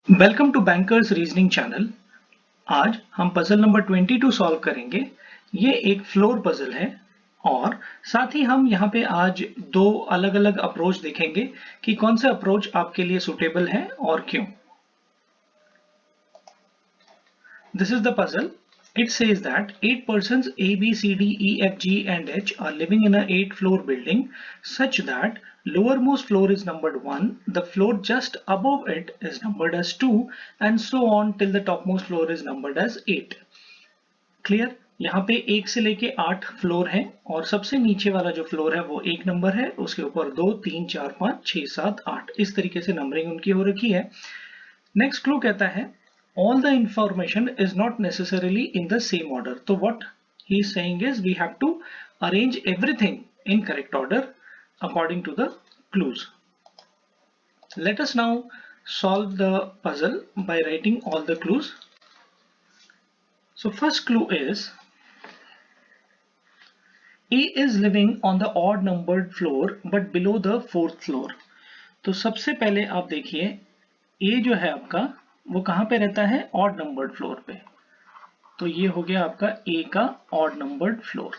Welcome to bankers reasoning channel. आज हम puzzle number 22 solve करेंगे। ये एक फ्लोर पजल है और साथ ही हम यहाँ पे आज दो अलग-अलग अप्रोच देखेंगे कि कौन सा अप्रोच आपके लिए सुटेबल है और क्यों। This is the puzzle. It says that 8 persons A, B, C, D, E, F, G and H are living in a 8-floor building such that lowermost floor is numbered 1, the floor just above it is numbered as 2 and so on till the topmost floor is numbered as 8. Clear? यहाँ पे 1 से लेके 8 floor हैं और सबसे नीचे वाला जो फ्लोर है वो 1 नंबर है, उसके ऊपर 2, 3, 4, 5, 6, 7, 8 इस तरीके से नंबरिंग उनकी हो रखी है। नेक्स्ट क्लू कहता है all the information is not necessarily in the same order. So what he is saying is we have to arrange everything in correct order according to the clues. Let us now solve the puzzle by writing all the clues. So first clue is A is living on the odd numbered floor but below the 4th floor. तो सबसे पहले आप देखिए A जो है आपका वो कहाँ पे रहता है? ऑड नंबर्ड फ्लोर पे। तो ये हो गया आपका ए का ऑड नंबर्ड फ्लोर।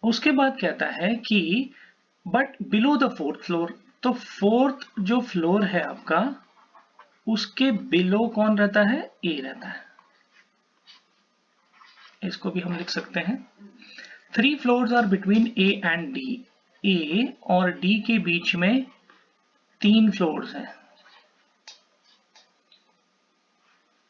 उसके बाद कहता है कि but below the 4th floor, तो 4th जो फ्लोर है आपका उसके बिलो कौन रहता है? ए रहता है। इसको भी हम लिख सकते हैं 3 floors are between A and D. A और डी के बीच में 3 फ्लोर्स हैं।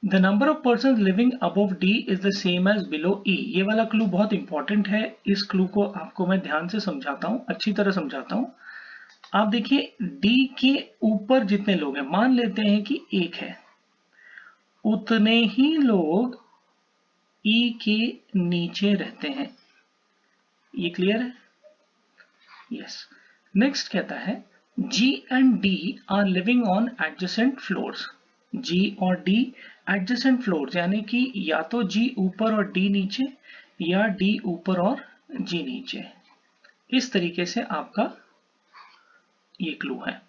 The number of persons living above D is the same as below E. ये वाला क्लू बहुत इंपॉर्टेंट है। इस क्लू को आपको मैं ध्यान से समझाता हूँ, अच्छी तरह समझाता हूँ। आप देखिए D के ऊपर जितने लोग हैं, मान लेते हैं कि 1 है, उतने ही लोग E के नीचे रहते हैं। ये क्लियर है? यस। नेक्स्ट कहता है G and D are living on adjacent floors. G और D एडजेसेंट फ्लोर्स यानी कि या तो G ऊपर और D नीचे या D ऊपर और G नीचे। इस तरीके से आपका ये क्लू है।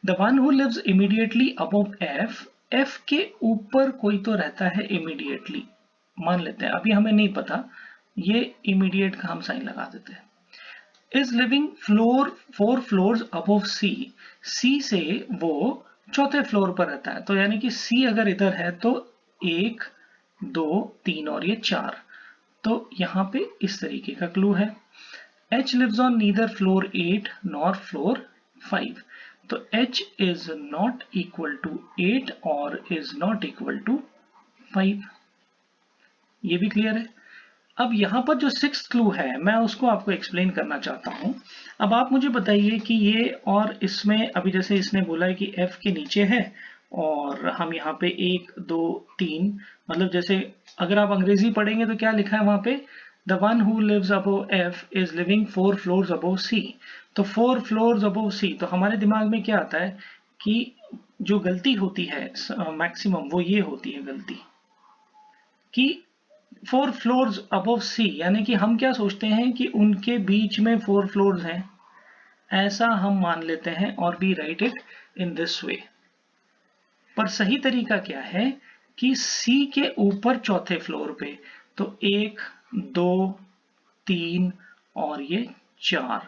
The one who lives immediately above F, F के ऊपर कोई तो रहता है इमीडिएटली, मान लेते हैं, अभी हमें नहीं पता, ये इमीडिएट का हम साइन लगा देते हैं। Is living 4 floors above C, C से वो चौथे फ्लोर पर रहता है, तो यानी कि C अगर इधर है तो 1, 2, 3 और ये 4, तो यहाँ पे इस तरीके का क्लू है। H lives on neither floor 8 nor floor 5, तो H is not equal to 8 और is not equal to 5। ये भी क्लियर है। अब यहाँ पर जो 6th क्लू है मैं उसको आपको एक्सप्लेन करना चाहता हूँ। अब आप मुझे बताइए कि ये और इसमें अभी जैसे इसने बोला है कि F के नीचे है और हम यहाँ पे 1, 2, 3, मतलब जैसे अगर आप अंग्रेजी पढ़ेंगे तो क्या लिखा है वहां पे? The one who lives above F is living 4 floors above C। तो 4 फ्लोर्स अबव C, तो हमारे दिमाग में क्या आता है कि जो गलती होती है मैक्सिमम वो ये होती है गलती कि 4 फ्लोर्स अबव C, यानी कि हम क्या सोचते हैं कि उनके बीच में 4 फ्लोर्स हैं, ऐसा हम मान लेते हैं और we write it in this way. पर सही तरीका क्या है कि C के ऊपर चौथे फ्लोर पे, तो 1, 2, 3 और ये 4,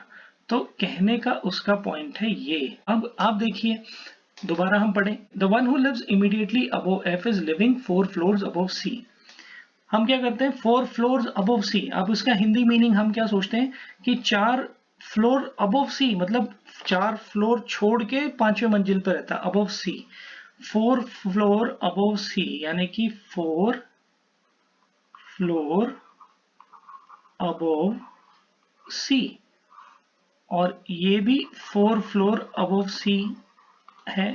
तो कहने का उसका पॉइंट है ये। अब आप देखिए दोबारा हम पढ़ें, the one who lives immediately above F is living 4 floors above C। हम क्या करते हैं 4 फ्लोर्स अबव C, अब इसका हिंदी मीनिंग हम क्या सोचते हैं कि 4 फ्लोर अबव C, मतलब 4 फ्लोर छोड़ के 5वें मंजिल पर रहता है above C। 4 floor above C यानी कि 4 फ्लोर अबव C, और ये भी 4 फ्लोर अबव C है।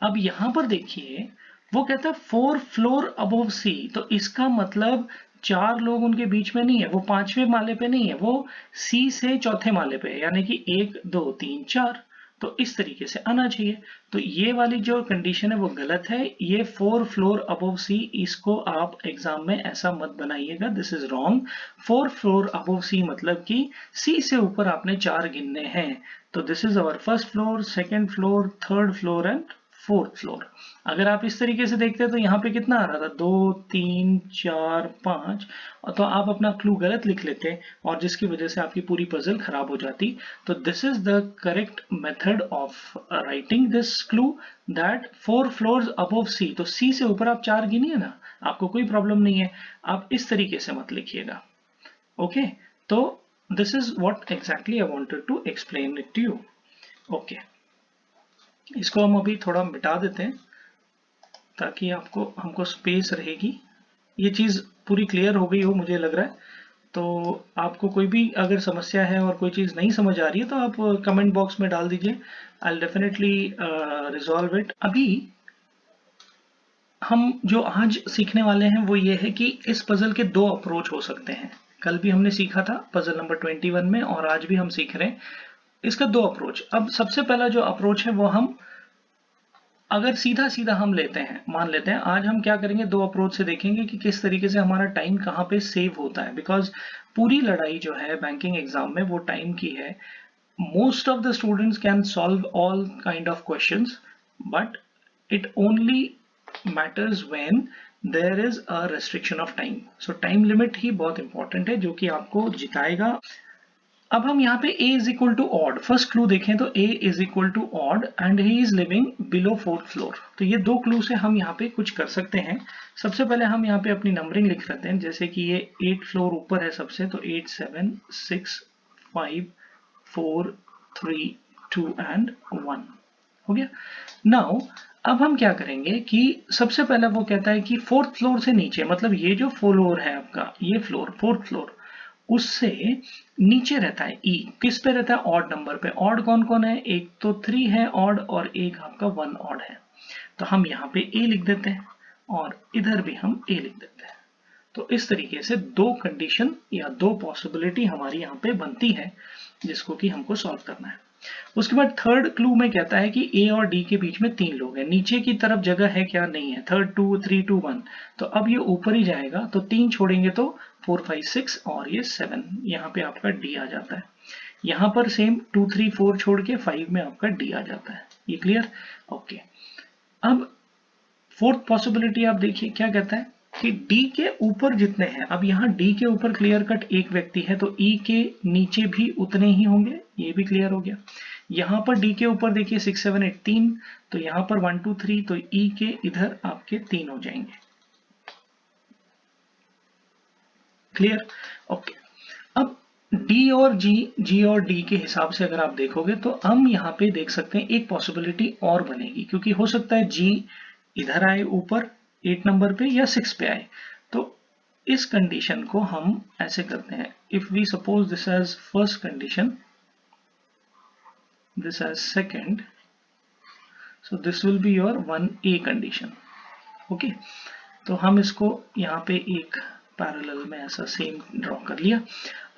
अब यहां पर देखिए वो कहता है 4 फ्लोर अबव C, तो इसका मतलब 4 लोग उनके बीच में नहीं है, वो 5वें माले पे नहीं है, वो C से चौथे माले पे है, यानी कि 1, 2, 3, 4। तो इस तरीके से आना चाहिए। तो ये वाली जो कंडीशन है वो गलत है। ये 4 फ्लोर अबव सी, इसको आप एग्जाम में ऐसा मत बनाइएगा, this is wrong. 4 floor above C मतलब कि सी से ऊपर आपने 4 गिनने हैं। तो this is our first floor, second floor, third floor and fourth floor. अगर आप इस तरीके से देखते हैं तो यहाँ पे कितना आ रहा था, 2 3 4 5, तो आप अपना क्लू गलत लिख लेते और जिसकी वजह से आपकी पूरी पजल खराब हो जाती। तो this is the correct method of writing this clue, that 4 floors above C. तो सी से ऊपर आप 4 गिनिए ना, आपको कोई प्रॉब्लम नहीं है। आप इस तरीके से मत लिखिएगा। ओके, तो this is what exactly I wanted to explain it to you. Okay, इसको हम अभी थोड़ा मिटा देते हैं ताकि हमको स्पेस रहेगी। ये चीज़ पूरी क्लियर हो गई हो मुझे लग रहा है। तो आपको कोई भी अगर समस्या है और कोई चीज़ नहीं समझ आ रही है तो आप कमेंट बॉक्स में डाल दीजिए, I will definitely resolve it. अभी हम जो आज सीखने वाले हैं वो ये है कि इस पजल के 2 अप्रोच हो सकते हैं। कल भी हमने सीखा था पजल नंबर 21 में, और आज भी हम सीख रहे हैं इसका 2 अप्रोच। अब सबसे पहला जो अप्रोच है वो हम अगर सीधा सीधा हम लेते हैं, मान लेते हैं आज हम क्या करेंगे, 2 अप्रोच से देखेंगे कि किस तरीके से हमारा टाइम कहाँ पे सेव होता है। बिकॉज पूरी लड़ाई जो है बैंकिंग एग्जाम में वो टाइम की है। Most of the students can solve all kind of questions, but it only matters when there is a restriction of time. So time limit ही बहुत इंपॉर्टेंट है जो कि आपको जिताएगा। अब हम यहाँ पे a is equal to odd, first clue देखें तो a is equal to odd and he is living below 4th floor. तो ये 2 क्लू से हम यहाँ पे कुछ कर सकते हैं। सबसे पहले हम यहाँ पे अपनी नंबरिंग लिख लेते हैं, जैसे कि ये 8 फ्लोर ऊपर है सबसे, तो 8 7 6 5 4 3 2 एंड 1 हो गया। नाउ अब हम क्या करेंगे कि सबसे पहले वो कहता है कि 4th फ्लोर से नीचे, मतलब ये जो फ्लोर है आपका, ये फ्लोर 4th फ्लोर, उससे नीचे रहता है ई। किस पे रहता है, ऑड नंबर पे। ऑड कौन कौन है, एक तो 3 है ऑड और एक आपका 1 ऑड है। तो हम यहाँ पे ए लिख देते हैं और इधर भी हम ए लिख देते हैं। तो इस तरीके से 2 कंडीशन या 2 पॉसिबिलिटी हमारी यहाँ पे बनती है जिसको कि हमको सॉल्व करना है। उसके बाद थर्ड क्लू में कहता है कि ए और डी के बीच में 3 लोग हैं, नीचे की तरफ जगह है क्या, नहीं है, थर्ड 2 3 2 1। तो अब ये ऊपर ही जाएगा, तो 3 छोड़ेंगे तो 4 5 6 और ये 7, यहाँ पे आपका डी आ जाता है। यहाँ पर सेम 2 3 4 छोड़ के 5 में आपका डी आ जाता है। ये क्लियर, ओके। अब फोर्थ पॉसिबिलिटी आप देखिए क्या कहता है कि डी के ऊपर जितने हैं, अब यहाँ डी के ऊपर क्लियर कट एक व्यक्ति है तो ई के नीचे भी उतने ही होंगे, ये भी क्लियर हो गया। यहाँ पर डी के ऊपर देखिए 6 7 8 3, तो यहाँ पर 1 2 3, तो ई के इधर आपके 3 हो जाएंगे। Clear, okay. अब डी और जी और डी के हिसाब से अगर आप देखोगे तो हम यहाँ पे देख सकते हैं एक पॉसिबिलिटी और बनेगी, क्योंकि हो सकता है जी इधर आए ऊपर 8 नंबर पे या 6 पे आए। तो इस कंडीशन को हम ऐसे करते हैं, if we suppose this as first condition, this as second, so this will be your 1a condition। Okay, तो हम इसको यहाँ पे एक पैरेलल में ऐसा सेम ड्रॉ कर लिया।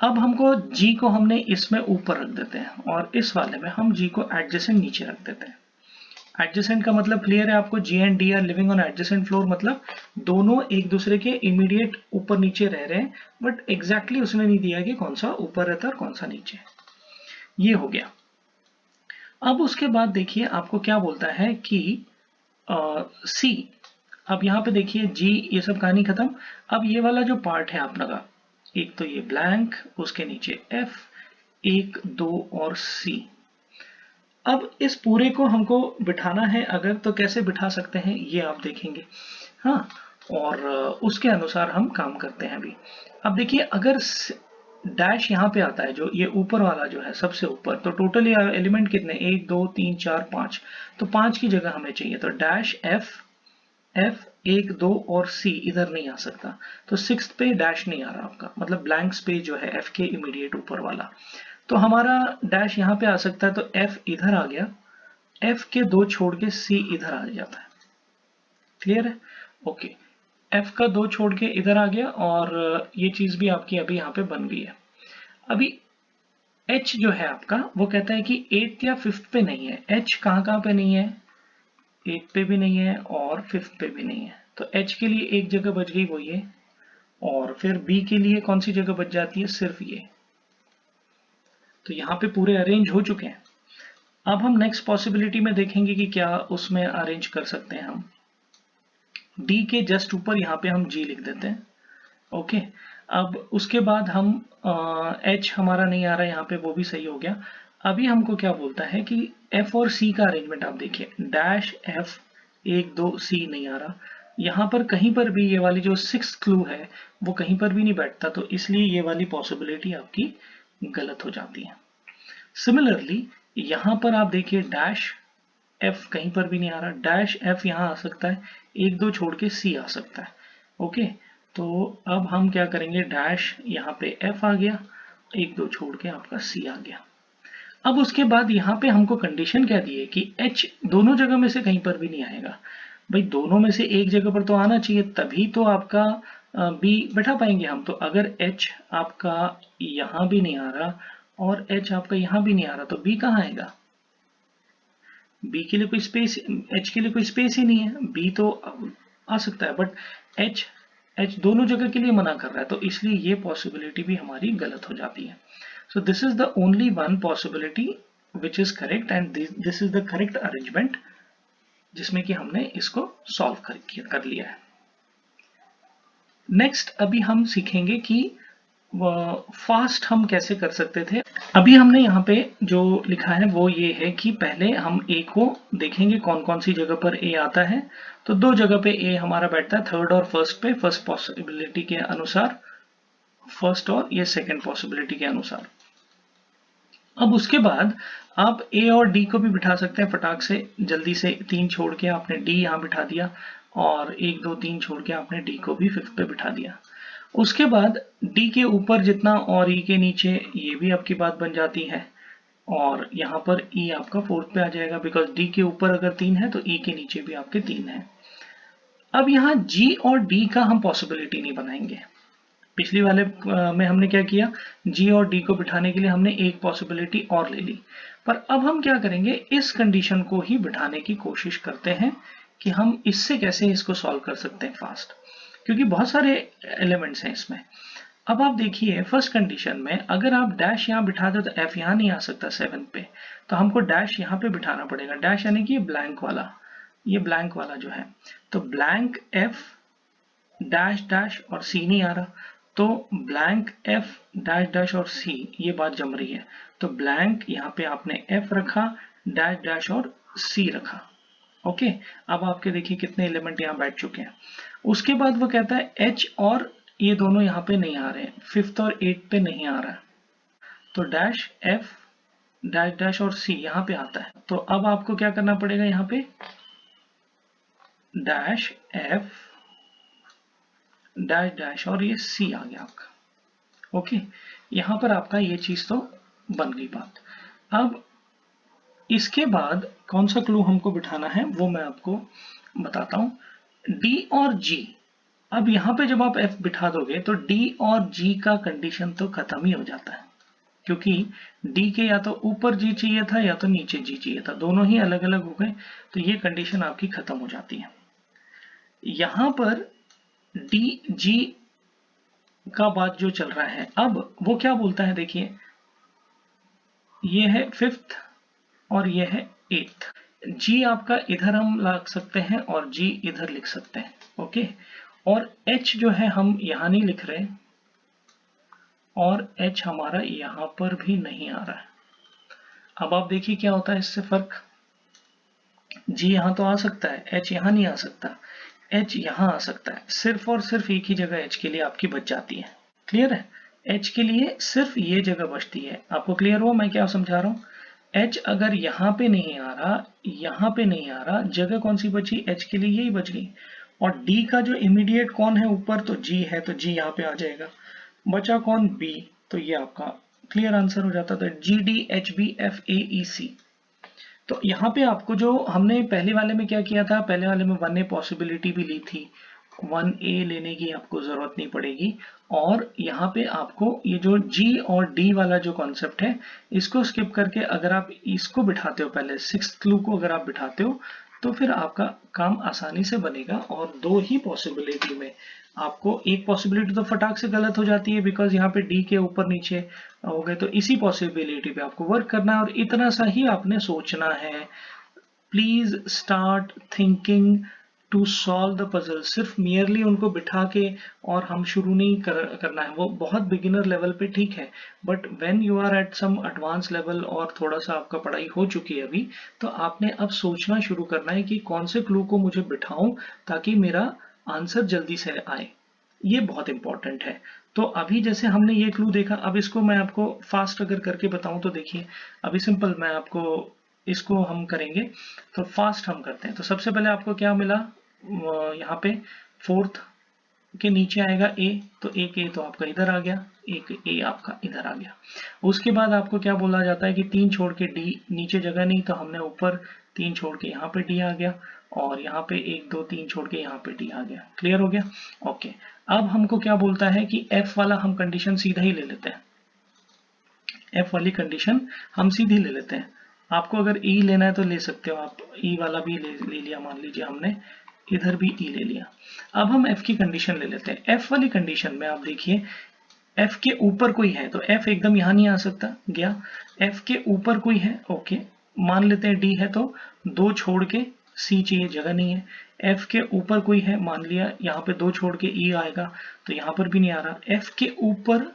अब हमको g को हमने इसमें ऊपर रख देते हैं और इस वाले में हम g को एडजेसेंट नीचे रख देते हैं। एडजेसेंट का मतलब क्लियर है आपको, G and D are living on adjacent floor, मतलब दोनों एक दूसरे के इमीडिएट ऊपर नीचे रह रहे हैं, बट एग्जैक्टली उसने नहीं दिया कि कौन सा ऊपर रहता है और कौन सा नीचे। ये हो गया। अब उसके बाद देखिए आपको क्या बोलता है कि सी। अब यहाँ पे देखिए जी, ये सब कहानी खत्म। अब ये वाला जो पार्ट है आपका का, एक तो ये ब्लैंक, उसके नीचे एफ 1 2 और सी। अब इस पूरे को हमको बिठाना है अगर, तो कैसे बिठा सकते हैं ये आप देखेंगे, हाँ, और उसके अनुसार हम काम करते हैं अभी। अब देखिए अगर डैश यहाँ पे आता है, जो ये ऊपर वाला जो है सबसे ऊपर, तो टोटल एलिमेंट कितने, 1 2 3 4 5, तो 5 की जगह हमें चाहिए, तो डैश एफ 1 2 और सी इधर नहीं आ सकता, तो 6th पे डैश नहीं आ रहा आपका, मतलब ब्लैंक स्पेस जो है एफ के इमीडिएट ऊपर वाला, तो हमारा डैश यहाँ पे आ सकता है, तो एफ इधर आ गया, एफ के 2 छोड़ के सी इधर आ जाता है। क्लियर है, ओके। एफ का 2 छोड़ के इधर आ गया और ये चीज भी आपकी अभी यहाँ पे बन गई है। अभी एच जो है आपका वो कहता है कि 8th या 5th पे नहीं है। एच कहाँ पे नहीं है, 8 पे भी नहीं है और 5th पे भी नहीं है। तो एच के लिए एक जगह बच गई, वो ये। और फिर बी के लिए कौन सी जगह बच जाती है, सिर्फ ये। तो यहाँ पे पूरे अरेंज हो चुके हैं। अब हम नेक्स्ट पॉसिबिलिटी में देखेंगे कि क्या उसमें अरेंज कर सकते हैं हम। डी के जस्ट ऊपर यहाँ पे हम जी लिख देते हैं। ओके, अब उसके बाद हम एच हमारा नहीं आ रहा है यहाँ पे, वो भी सही हो गया। अभी हमको क्या बोलता है कि एफ और सी का अरेंजमेंट आप देखिए, डैश एफ 1 2 सी नहीं आ रहा। यहाँ पर कहीं पर भी ये वाली जो 6th क्लू है वो कहीं पर भी नहीं बैठता, तो इसलिए ये वाली पॉसिबिलिटी आपकी गलत हो जाती है। सिमिलरली यहाँ पर आप देखिए डैश एफ कहीं पर भी नहीं आ रहा, डैश एफ यहाँ आ सकता है, 1 2 छोड़ के सी आ सकता है। ओके, तो अब हम क्या करेंगे, डैश यहाँ पे एफ आ गया, 1 2 छोड़ के आपका सी आ गया। अब उसके बाद यहाँ पे हमको कंडीशन क्या दी है कि एच दोनों जगह में से कहीं पर भी नहीं आएगा। भाई दोनों में से एक जगह पर तो आना चाहिए, तभी तो आपका बी बैठा पाएंगे हम। तो अगर एच आपका यहाँ भी नहीं आ रहा और एच आपका यहाँ भी नहीं आ रहा, तो बी कहाँ आएगा, बी के लिए कोई स्पेस, एच के लिए कोई स्पेस ही नहीं है। बी तो आ सकता है बट एच एच दोनों जगह के लिए मना कर रहा है, तो इसलिए ये पॉसिबिलिटी भी हमारी गलत हो जाती है। सो this is the only one possibility which is correct and this is the correct arrangement, जिसमें कि हमने इसको सॉल्व कर लिया है। नेक्स्ट अभी हम सीखेंगे कि फास्ट हम कैसे कर सकते थे। अभी हमने यहाँ पे जो लिखा है वो ये है कि पहले हम ए को देखेंगे कौन कौन सी जगह पर ए आता है। तो 2 जगह पे ए हमारा बैठता है, थर्ड और फर्स्ट पे, फर्स्ट पॉसिबिलिटी के अनुसार, फर्स्ट और ये सेकंड पॉसिबिलिटी के अनुसार। अब उसके बाद आप ए और डी को भी बिठा सकते हैं फटाक से, जल्दी से। 3 छोड़ के आपने डी यहाँ बिठा दिया और 1 2 3 छोड़ के आपने डी को भी 5th पे बिठा दिया। उसके बाद डी के ऊपर जितना और ई के नीचे, ये भी आपकी बात बन जाती है। और यहाँ पर ई आपका 4th पे आ जाएगा, बिकॉज डी के ऊपर अगर 3 है तो ई के नीचे भी आपके 3 है। अब यहाँ जी और डी का हम पॉसिबिलिटी नहीं बनाएंगे। पिछली वाले में हमने क्या किया, जी और डी को बिठाने के लिए हमने एक पॉसिबिलिटी और ले ली। पर अब हम क्या करेंगे, इस कंडीशन को ही बिठाने की कोशिश करते हैं कि हम इससे कैसे इसको सॉल्व कर सकते हैं फास्ट, क्योंकि बहुत सारे एलिमेंट्स हैं इसमें। अब आप देखिए फर्स्ट कंडीशन में अगर आप डैश यहाँ बिठा दो तो एफ यहाँ नहीं आ सकता 7 पे, तो हमको डैश यहाँ पे बिठाना पड़ेगा। डैश यानी कि ब्लैंक वाला, ये ब्लैंक वाला जो है, तो ब्लैंक एफ डैश डैश और सी नहीं आ रहा, तो ब्लैंक एफ डैश डैश और सी, ये बात जम रही है। तो ब्लैंक यहाँ पे आपने एफ रखा, डैश डैश और सी रखा। ओके, अब आपके देखिए कितने एलिमेंट यहाँ बैठ चुके हैं। उसके बाद वो कहता है एच और ये दोनों यहाँ पे नहीं आ रहे हैं, 5th और 8th पे नहीं आ रहा है, तो डैश एफ डैश डैश और सी यहाँ पे आता है। तो अब आपको क्या करना पड़ेगा, यहाँ पे डैश एफ डैश डैश और ये सी आ गया आपका। ओके, यहाँ पर आपका ये चीज तो बन गई बात। अब इसके बाद कौन सा क्लू हमको बिठाना है वो मैं आपको बताता हूं। डी और जी, अब यहाँ पे जब आप एफ बिठा दोगे तो डी और जी का कंडीशन तो खत्म ही हो जाता है, क्योंकि डी के या तो ऊपर जी चाहिए था या तो नीचे जी चाहिए था, दोनों ही अलग अलग हो गए, तो ये कंडीशन आपकी खत्म हो जाती है। यहां पर डी जी का बात जो चल रहा है, अब वो क्या बोलता है, देखिए ये है 5th और ये है 8th। जी आपका इधर हम ला सकते हैं और जी इधर लिख सकते हैं। ओके, और एच जो है हम यहां नहीं लिख रहे और एच हमारा यहां पर भी नहीं आ रहा है। अब आप देखिए क्या होता है इससे फर्क, जी यहां तो आ सकता है, एच यहां नहीं आ सकता, एच यहां आ सकता है। सिर्फ और सिर्फ एक ही जगह एच के लिए आपकी बच जाती है। क्लियर है, एच के लिए सिर्फ ये जगह बचती है। आपको क्लियर हुआ मैं क्या समझा रहा हूं। एच अगर यहाँ पे नहीं आ रहा, यहाँ पे नहीं आ रहा, जगह कौन सी बची, एच के लिए यही बच गई। और डी का जो इमीडिएट कौन है ऊपर, तो जी है, तो जी यहाँ पे आ जाएगा। बचा कौन, बी, तो ये आपका क्लियर आंसर हो जाता था, G D H B F A E C. तो यहाँ पे आपको जो हमने पहले वाले में क्या किया था, पहले वाले में 1A पॉसिबिलिटी भी ली थी 1A लेने की आपको जरूरत नहीं पड़ेगी। और यहाँ पे आपको ये जो G और D वाला जो कॉन्सेप्ट है इसको स्किप करके अगर आप इसको बिठाते हो, पहले 6th क्लू को अगर आप बिठाते हो तो फिर आपका काम आसानी से बनेगा। और दो ही पॉसिबिलिटी में आपको, एक पॉसिबिलिटी तो फटाक से गलत हो जाती है बिकॉज यहाँ पे डी के ऊपर नीचे हो गए, तो इसी पॉसिबिलिटी पे आपको वर्क करना है और इतना सा ही आपने सोचना है। Please start thinking to solve the puzzle. सिर्फ मियरली उनको बिठा के और हम शुरू नहीं करना है, वो बहुत बिगिनर लेवल पे ठीक है, but when you are at some advance level और थोड़ा सा आपका पढ़ाई हो चुकी है अभी, तो आपने अब सोचना शुरू करना है कि कौन से क्लू को मुझे बिठाऊं ताकि मेरा आंसर जल्दी से आए। ये बहुत इंपॉर्टेंट है। तो अभी जैसे हमने ये क्लू देखा, अब इसको मैं आपको फास्ट अगर करके बताऊं तो देखिए, अभी सिंपल मैं आपको इसको हम करेंगे तो फास्ट हम करते हैं। तो सबसे पहले आपको क्या मिला, यहाँ पे 4th के नीचे आएगा ए, तो एक ए तो आपका इधर आ गया, एक ए आपका इधर आ गया। उसके बाद आपको क्या बोला जाता है कि 3 छोड़ के डी, नीचे जगह नहीं तो हमने ऊपर 3 छोड़ के यहाँ पे डी आ गया, और यहाँ पे 1 2 3 छोड़ के यहाँ पे डी आ गया। क्लियर हो गया? ओके। अब हमको क्या बोलता है कि एफ वाला हम कंडीशन सीधा ही ले लेते हैं, एफ वाली कंडीशन हम सीधी ले लेते हैं। आपको अगर ई लेना है तो ले सकते हो आप, ई वाला भी ले लिया, मान लीजिए हमने इधर भी ई ले लिया। अब हम एफ की कंडीशन ले लेते हैं। एफ वाली कंडीशन में आप देखिए, एफ के ऊपर कोई है तो एफ एकदम यहां नहीं आ सकता, गया। एफ के ऊपर कोई है, ओके, मान लेते हैं डी है तो 2 छोड़ के सी चाहिए, जगह नहीं है। एफ के ऊपर कोई है, मान लिया यहाँ पे 2 छोड़ के ई आएगा, तो यहाँ पर भी नहीं आ रहा। एफ के ऊपर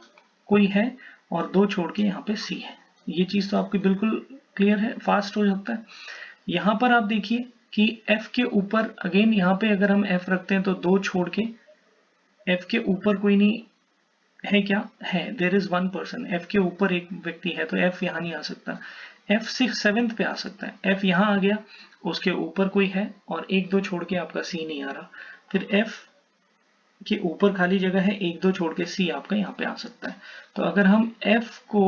कोई है और 2 छोड़ के यहाँ पे सी है। ये चीज तो आपकी बिल्कुल क्लियर है, फास्ट हो सकता है। यहाँ पर आप देखिए कि एफ के ऊपर अगेन, यहाँ पे अगर हम एफ रखते हैं तो 2 छोड़ के, एफ के ऊपर कोई नहीं है, क्या है, देर इज 1 पर्सन, एफ के ऊपर एक व्यक्ति है, तो एफ यहाँ नहीं आ सकता। एफ 7th पे आ सकता है, एफ यहाँ आ गया, उसके ऊपर कोई है और 1 2 छोड़ के आपका सी नहीं आ रहा। फिर एफ के ऊपर खाली जगह है, 1 2 छोड़ के सी आपका यहाँ पे आ सकता है। तो अगर हम एफ को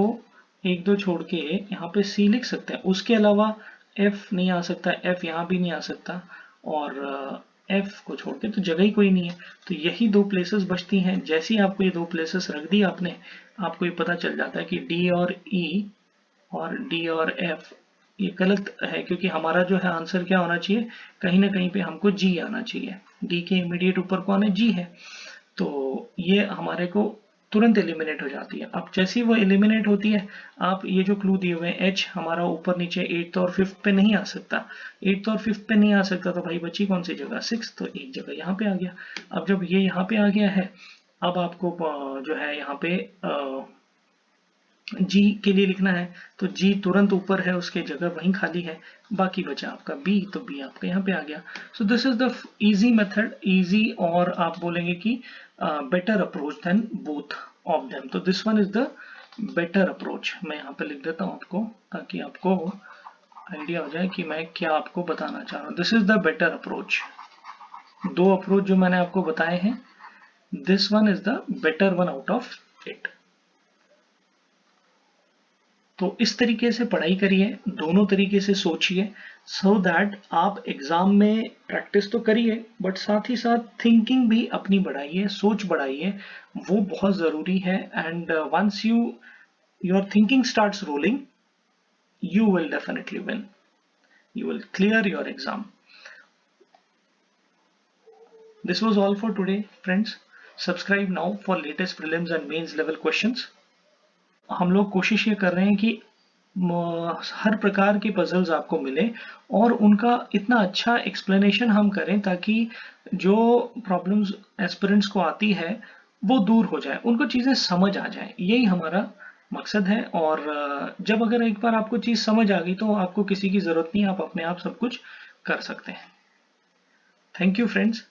1 2 छोड़ के यहाँ पे सी लिख सकते हैं, उसके अलावा एफ नहीं आ सकता, एफ यहाँ भी नहीं आ सकता, और एफ को छोड़ के तो जगह ही कोई नहीं है। तो यही 2 प्लेसेस बचती हैं। जैसे ही आपको ये 2 प्लेसेस रख दी आपने, आपको ये पता चल जाता है कि डी और ई और डी और एफ ये गलत है, क्योंकि हमारा जो है आंसर क्या होना चाहिए, कहीं ना कहीं पे हमको जी आना चाहिए। डी के इमीडिएट ऊपर कौन है, जी है। तो ये हमारे को तुरंत एलिमिनेट हो जाती है। अब जैसे ही वो एलिमिनेट होती है, आप ये जो क्लू दिए हुए हैं, एच हमारा ऊपर नीचे 8th और 5th पे नहीं आ सकता, 8th और 5th पे नहीं आ सकता, तो भाई बची कौन सी जगह, 6th, तो एक जगह यहाँ पे आ गया। अब जब ये यहाँ पे आ गया है, अब आपको जो है यहाँ पे जी के लिए लिखना है, तो जी तुरंत ऊपर है, उसके जगह वहीं खाली है, बाकी बचा आपका बी, तो बी आपका यहाँ पे आ गया। So this is the easy method, easy, और आप बोलेंगे कि better approach than both of them. तो this one is the better approach. मैं यहाँ पे लिख देता हूँ आपको, ताकि आपको आइडिया हो जाए कि मैं क्या आपको बताना चाह रहा हूँ। This is the better approach. 2 approach जो मैंने आपको बताए हैं, this one is the better one out of it. तो इस तरीके से पढ़ाई करिए, दोनों तरीके से सोचिए, सो दैट आप एग्जाम में प्रैक्टिस तो करिए, बट साथ ही साथ थिंकिंग भी अपनी बढ़ाइए, सोच बढ़ाइए, वो बहुत जरूरी है। And once your thinking starts rolling, you will definitely win. You will clear your exam. This was all for today, friends. Subscribe now for latest prelims and mains level questions. हम लोग कोशिश ये कर रहे हैं कि हर प्रकार के पजल्स आपको मिले और उनका इतना अच्छा एक्सप्लेनेशन हम करें ताकि जो प्रॉब्लम्स एस्पिरेंट्स को आती है वो दूर हो जाए, उनको चीज़ें समझ आ जाए, यही हमारा मकसद है। और जब अगर एक बार आपको चीज़ समझ आ गई तो आपको किसी की ज़रूरत नहीं, आप अपने आप सब कुछ कर सकते हैं। Thank you friends.